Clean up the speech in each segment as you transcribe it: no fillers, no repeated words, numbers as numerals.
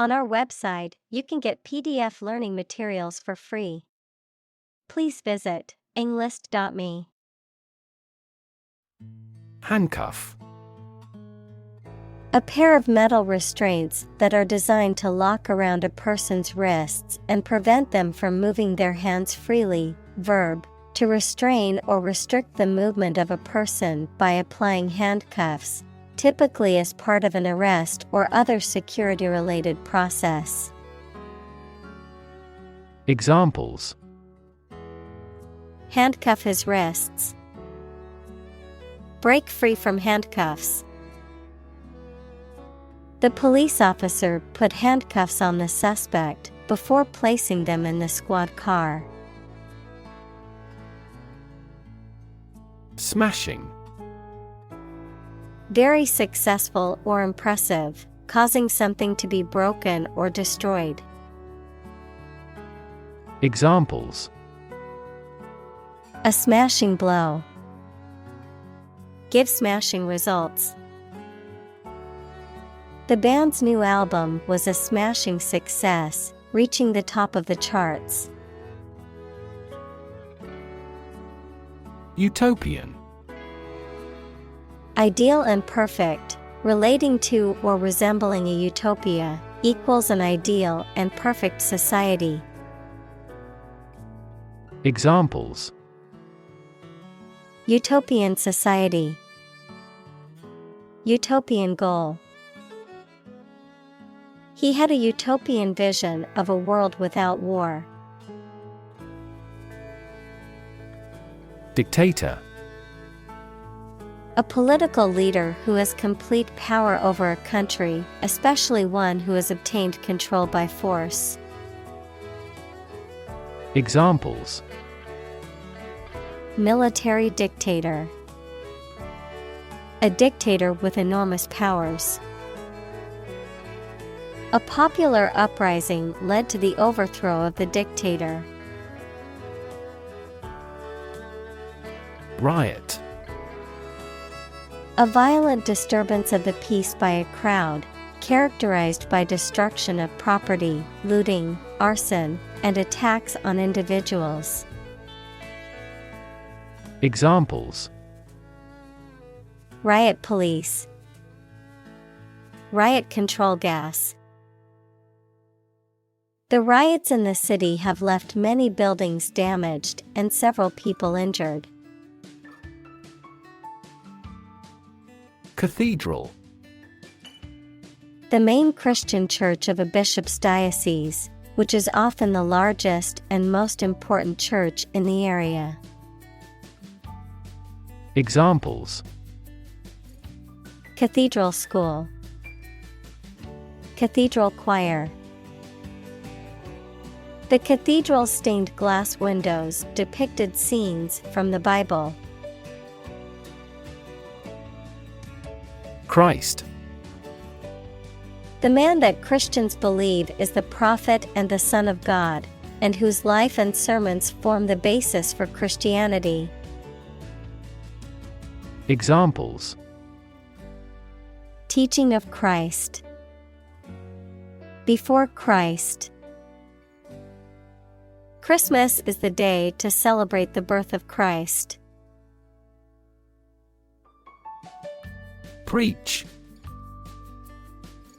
On our website, you can get PDF learning materials for free. Please visit englist.me. Handcuff. A pair of metal restraints that are designed to lock around a person's wrists and prevent them from moving their hands freely. Verb, to restrain or restrict the movement of a person by applying handcuffs, typically as part of an arrest or other security-related process. Examples: handcuff his wrists. Break free from handcuffs. The police officer put handcuffs on the suspect before placing them in the squad car. Smashing. Very successful or impressive, causing something to be broken or destroyed. Examples: a smashing blow. Give smashing results. The band's new album was a smashing success, reaching the top of the charts. Utopian. Ideal and perfect, relating to or resembling a utopia, equals an ideal and perfect society. Examples: utopian society. Utopian goal. He had a utopian vision of a world without war. Dictator. A political leader who has complete power over a country, especially one who has obtained control by force. Examples: military dictator. A dictator with enormous powers. A popular uprising led to the overthrow of the dictator. Riot. A violent disturbance of the peace by a crowd, characterized by destruction of property, looting, arson, and attacks on individuals. Examples: riot police. Riot control gas. The riots in the city have left many buildings damaged and several people injured. Cathedral. The main Christian church of a bishop's diocese, which is often the largest and most important church in the area. Examples: cathedral school. Cathedral choir. The cathedral's stained glass windows depicted scenes from the Bible. Christ. The man that Christians believe is the prophet and the Son of God, and whose life and sermons form the basis for Christianity. Examples: teaching of Christ. Before Christ. Christmas is the day to celebrate the birth of Christ. Preach.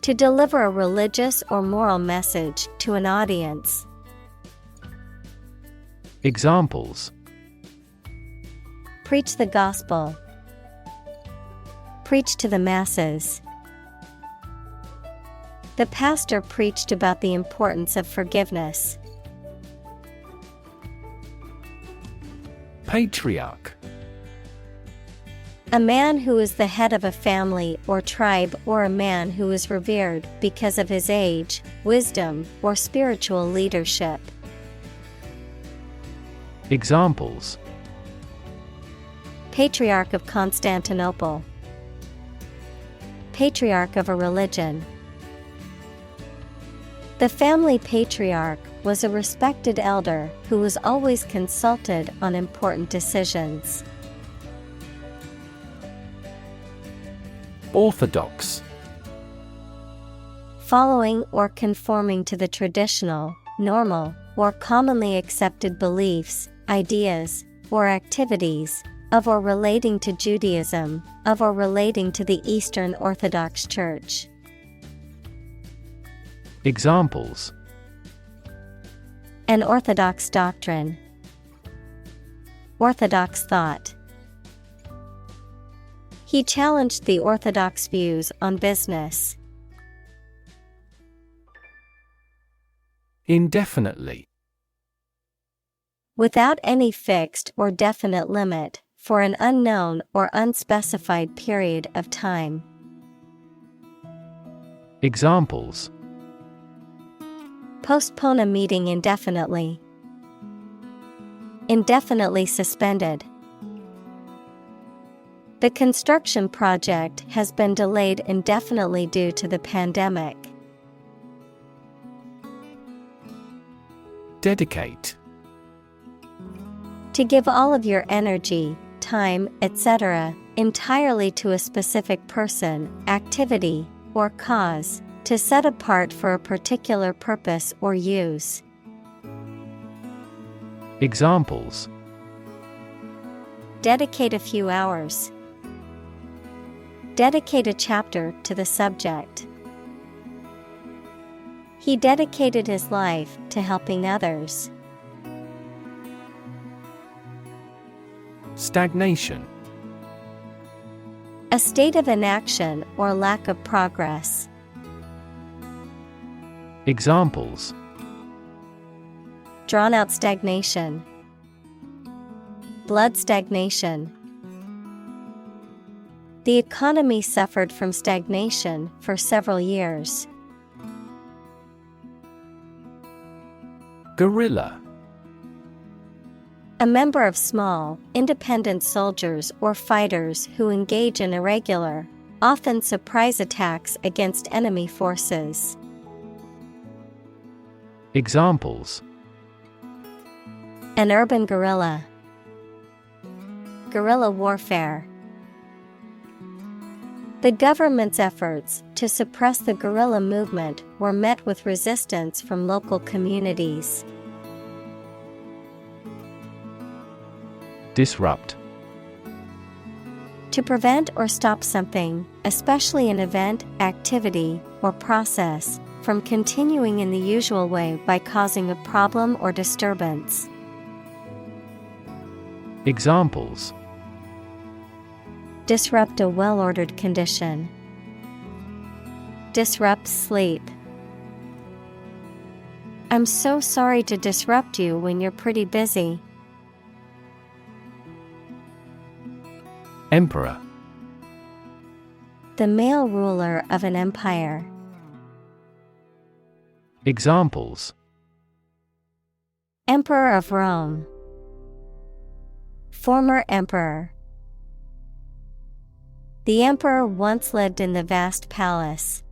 To deliver a religious or moral message to an audience. Examples: preach the gospel. Preach to the masses. The pastor preached about the importance of forgiveness. Patriarch. A man who is the head of a family or tribe, or a man who is revered because of his age, wisdom, or spiritual leadership. Examples: Patriarch of Constantinople. Patriarch of a religion. The family patriarch was a respected elder who was always consulted on important decisions. Orthodox. following or conforming to the traditional, normal, or commonly accepted beliefs, ideas, or activities of or relating to Judaism, of or relating to the Eastern Orthodox Church. Examples: An orthodox doctrine. Orthodox thought. He challenged the orthodox views on business. Indefinitely. Without any fixed or definite limit, for an unknown or unspecified period of time. Examples: Postpone a meeting indefinitely. Indefinitely suspended. The construction project has been delayed indefinitely due to the pandemic. Dedicate. To give all of your energy, time, etc., entirely to a specific person, activity, or cause, to set apart for a particular purpose or use. Examples: Dedicate a few hours. Dedicate a chapter to the subject. He dedicated his life to helping others. Stagnation. A state of inaction or lack of progress. Examples: Drawn out stagnation. Blood stagnation. The economy suffered from stagnation for several years. Guerrilla. A member of small, independent soldiers or fighters who engage in irregular, often surprise attacks against enemy forces. Examples: An urban guerrilla. Guerrilla warfare. The government's efforts to suppress the guerrilla movement were met with resistance from local communities. Disrupt. To prevent or stop something, especially an event, activity, or process, from continuing in the usual way by causing a problem or disturbance. Examples: Disrupt a well-ordered condition. Disrupt sleep. I'm so sorry to disrupt you when you're pretty busy. Emperor. The male ruler of an empire. Examples: Emperor of Rome. Former emperor. The emperor once lived in the vast palace.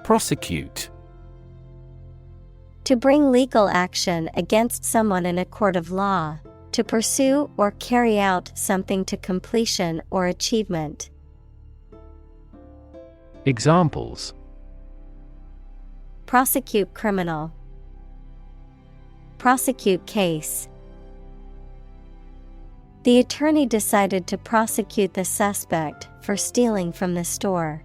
Prosecute. To bring legal action against someone in a court of law. To pursue or carry out something to completion or achievement. Examples: Prosecute criminal. Prosecute case. The attorney decided to prosecute the suspect for stealing from the store.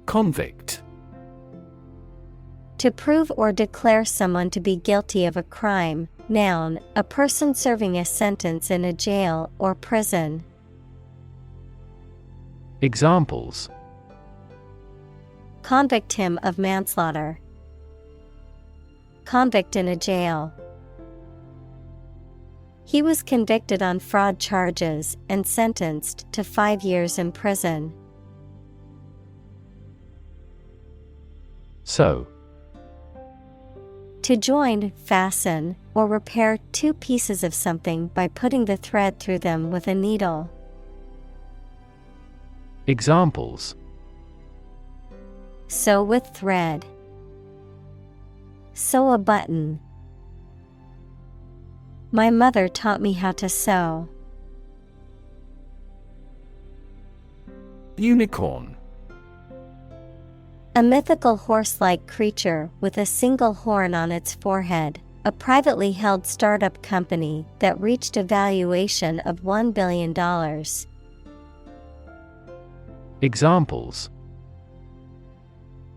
Convict. To prove or declare someone to be guilty of a crime. Noun, a person serving a sentence in a jail or prison. Examples: Convict him of manslaughter. Convict in a jail. He was convicted on fraud charges and sentenced to 5 years in prison. Sew. To join, fasten, or repair two pieces of something by putting the thread through them with a needle. Examples: Sew with thread. Sew a button. My mother taught me how to sew. Unicorn. A mythical horse-like creature with a single horn on its forehead, a privately held startup company that reached a valuation of $1 billion. Examples: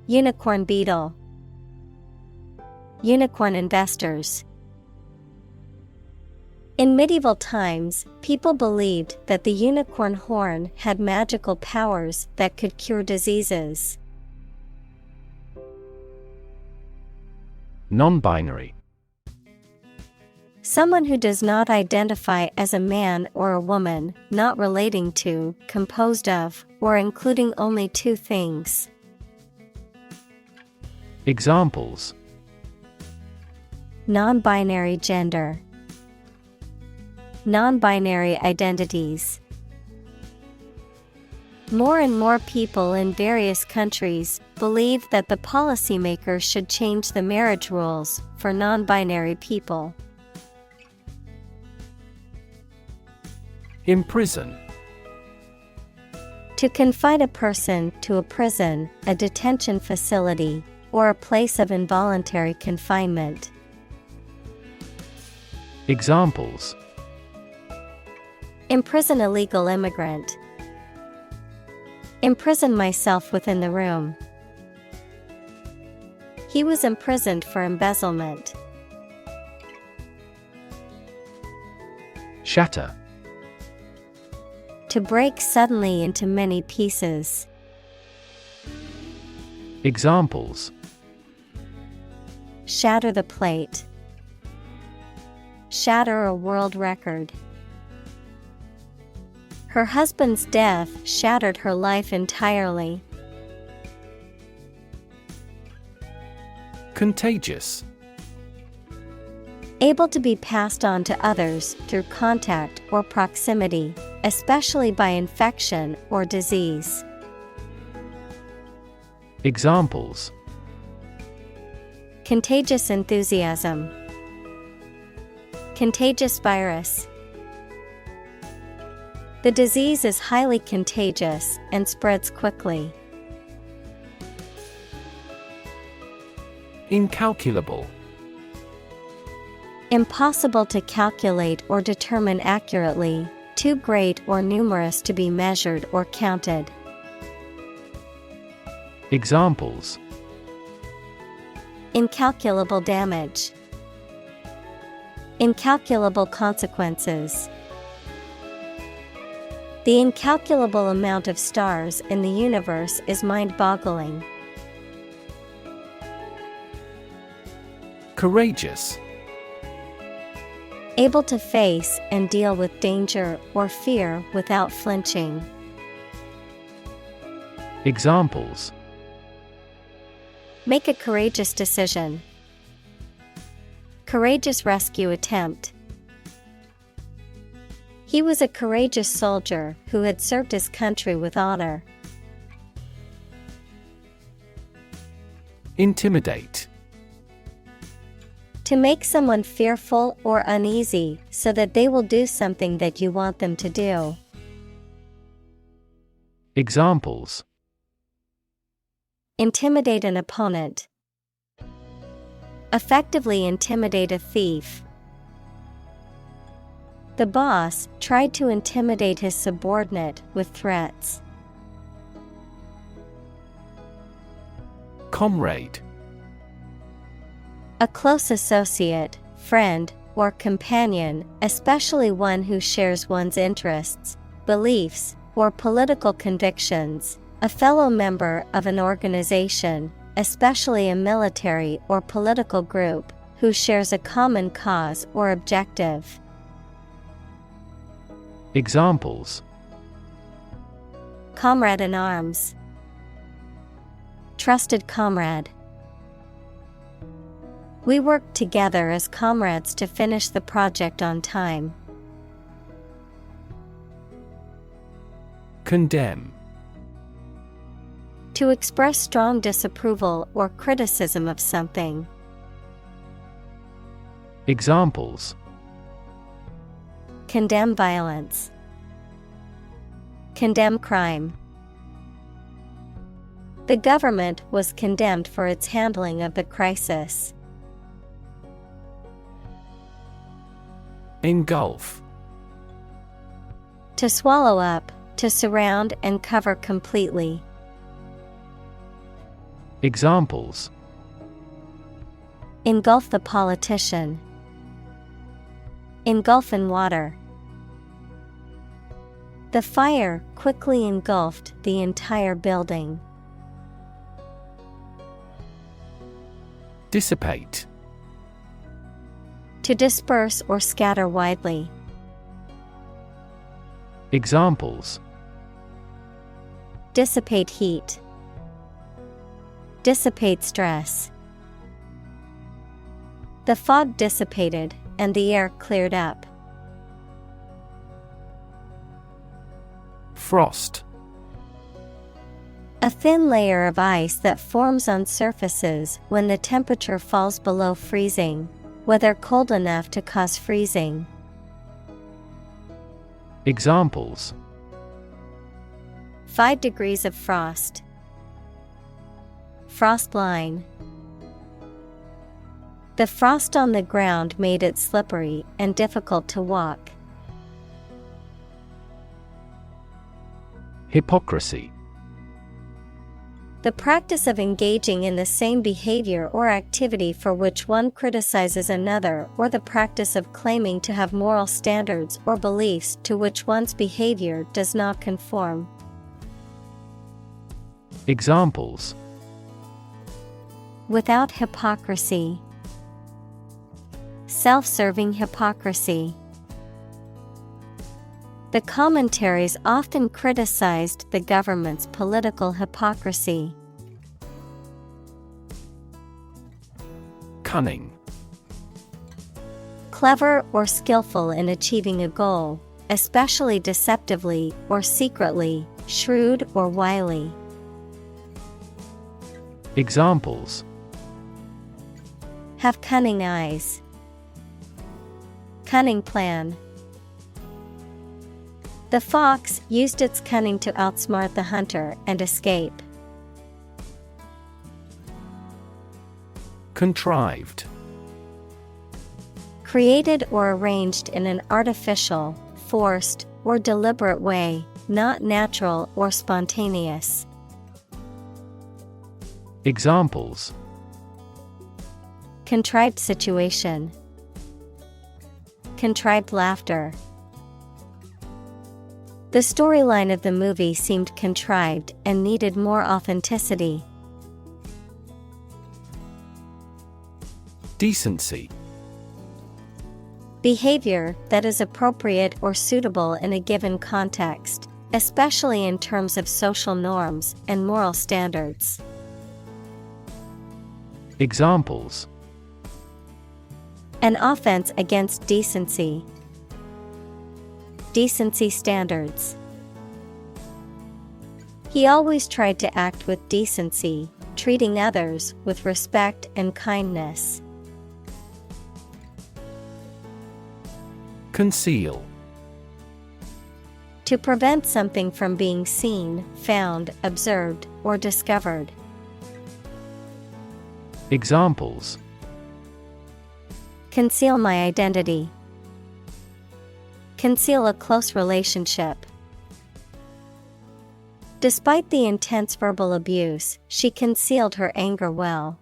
Unicorn beetle. Unicorn investors. In medieval times, people believed that the unicorn horn had magical powers that could cure diseases. Non-binary. Someone who does not identify as a man or a woman, not relating to, composed of, or including only two things. Examples: Non-binary gender. Non-binary identities. More and more people in various countries believe that the policymakers should change the marriage rules for non-binary people. Imprison. To confine a person to a prison, a detention facility, or a place of involuntary confinement. Examples: Imprison illegal immigrant. Imprison myself within the room. He was imprisoned for embezzlement. Shatter. To break suddenly into many pieces. Examples: Shatter the plate. Shatter a world record. Her husband's death shattered her life entirely. Contagious. Able to be passed on to others through contact or proximity, especially by infection or disease. Examples: Contagious enthusiasm. Contagious virus. The disease is highly contagious and spreads quickly. Incalculable. Impossible to calculate or determine accurately, too great or numerous to be measured or counted. Examples: Incalculable damage. Incalculable consequences. The incalculable amount of stars in the universe is mind-boggling. Courageous. Able to face and deal with danger or fear without flinching. Examples: Make a courageous decision. Courageous rescue attempt. He was a courageous soldier who had served his country with honor. Intimidate. To make someone fearful or uneasy so that they will do something that you want them to do. Examples: Intimidate an opponent. Effectively intimidate a thief. The boss tried to intimidate his subordinate with threats. Comrade. A close associate, friend, or companion, especially one who shares one's interests, beliefs, or political convictions, a fellow member of an organization, especially a military or political group, who shares a common cause or objective. Examples: Comrade in arms. Trusted comrade. We worked together as comrades to finish the project on time. Condemn. To express strong disapproval or criticism of something. Examples: Condemn violence. Condemn crime. The government was condemned for its handling of the crisis. Engulf. To swallow up, to surround and cover completely. Examples: Engulf the politician. Engulf in water. The fire quickly engulfed the entire building. Dissipate. To disperse or scatter widely. Examples: Dissipate heat. Dissipate stress. The fog dissipated and the air cleared up. Frost. A thin layer of ice that forms on surfaces when the temperature falls below freezing, whether cold enough to cause freezing. Examples: 5 degrees of frost. Frost line. The frost on the ground made it slippery and difficult to walk. Hypocrisy. The practice of engaging in the same behavior or activity for which one criticizes another, or the practice of claiming to have moral standards or beliefs to which one's behavior does not conform. Examples: Without hypocrisy. Self-serving hypocrisy. The commentaries often criticized the government's political hypocrisy. Cunning. Clever or skillful in achieving a goal, especially deceptively or secretly, shrewd or wily. Examples: Have cunning eyes. Cunning plan. The fox used its cunning to outsmart the hunter and escape. Contrived. Created or arranged in an artificial, forced, or deliberate way, not natural or spontaneous. Examples: Contrived situation. Contrived laughter. The storyline of the movie seemed contrived and needed more authenticity. Decency. Behavior that is appropriate or suitable in a given context, especially in terms of social norms and moral standards. Examples: An offense against decency. Decency standards. He always tried to act with decency, treating others with respect and kindness. Conceal. To prevent something from being seen, found, observed, or discovered. Examples: Conceal my identity. Conceal a close relationship. Despite the intense verbal abuse, she concealed her anger well.